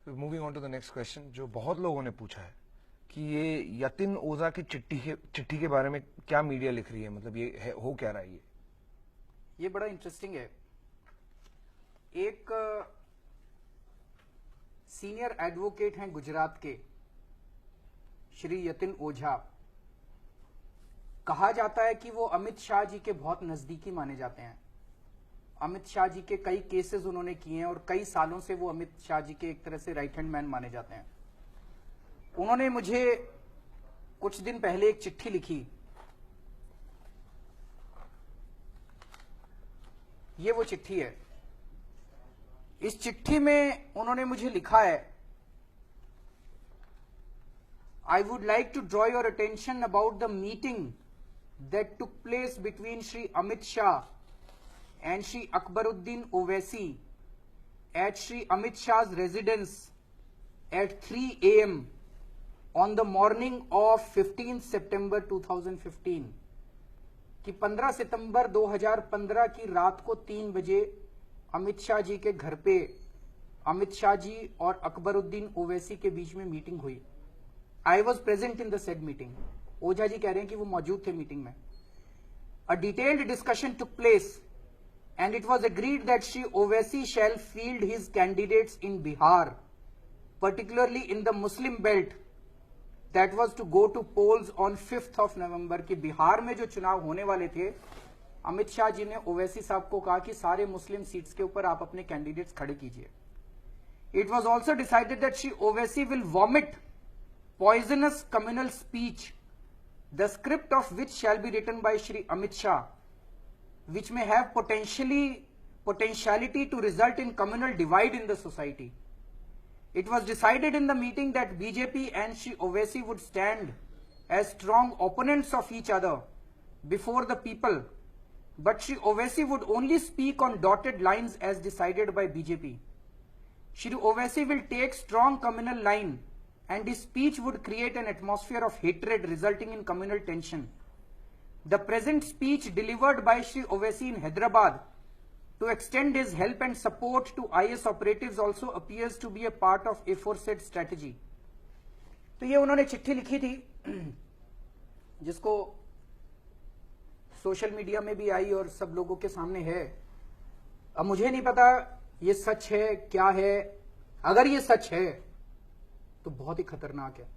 Moving on to the next question, जो बहुत लोगों ने पूछा है कि ये यतिन ओझा की चिट्ठी के बारे में क्या मीडिया लिख रही है, मतलब ये है, हो क्या रहा है ये बड़ा इंटरेस्टिंग है। एक सीनियर एडवोकेट हैं गुजरात के, श्री यतिन ओझा। कहा जाता है कि वो अमित शाह जी के बहुत नजदीकी माने जाते हैं। अमित शाह जी के कई केसेस उन्होंने किए हैं और कई सालों से वो अमित शाह जी के एक तरह से राइट हैंड मैन माने जाते हैं। उन्होंने मुझे कुछ दिन पहले एक चिट्ठी लिखी। ये वो चिट्ठी है। इस चिट्ठी में उन्होंने मुझे लिखा है, I would like to draw your attention about the meeting that took place between Shri Amit Shah and Shri Akbaruddin Owaisi at Shri Amit Shah's residence at 3 a.m. on the morning of 15 September 2015 कि 15 सितंबर 2015 की रात को 3 बजे अमित शाह जी के घर पे अमित शाह जी और अकबरुद्दीन ओवैसी के बीच में मीटिंग हुई। I was present in the said meeting. Ojha ji कह रहे हैं कि वो मौजूद थे मीटिंग में। A detailed discussion took place and it was agreed that Shri Owaisi shall field his candidates in Bihar, particularly in the Muslim belt that was to go to polls on 5th of November कि बिहार में जो चुनाव होने वाले थे, अमित शाह जी ने ओवैसी साहब को कहा कि सारे मुस्लिम सीट्स के ऊपर आप अपने कैंडिडेट्स खड़े कीजिए। It was also decided that Shri Owaisi will vomit poisonous communal speech, the script of which shall be written by Shri Amit Shah, which may have potentiality to result in communal divide in the society. It was decided in the meeting that BJP and Shri Owaisi would stand as strong opponents of each other before the people, but Shri Owaisi would only speak on dotted lines as decided by BJP. Shri Owaisi will take strong communal line and his speech would create an atmosphere of hatred resulting in communal tension. The present speech delivered by Shri Owaisi in Hyderabad to extend his help and support to IS operatives also appears to be a part of aforesaid strategy. तो ये उन्होंने चिट्ठी लिखी थी जिसको social media में भी आई और सब लोगों के सामने है। अब मुझे नहीं पता ये सच है क्या है। अगर ये सच है तो बहुत ही खतरनाक है।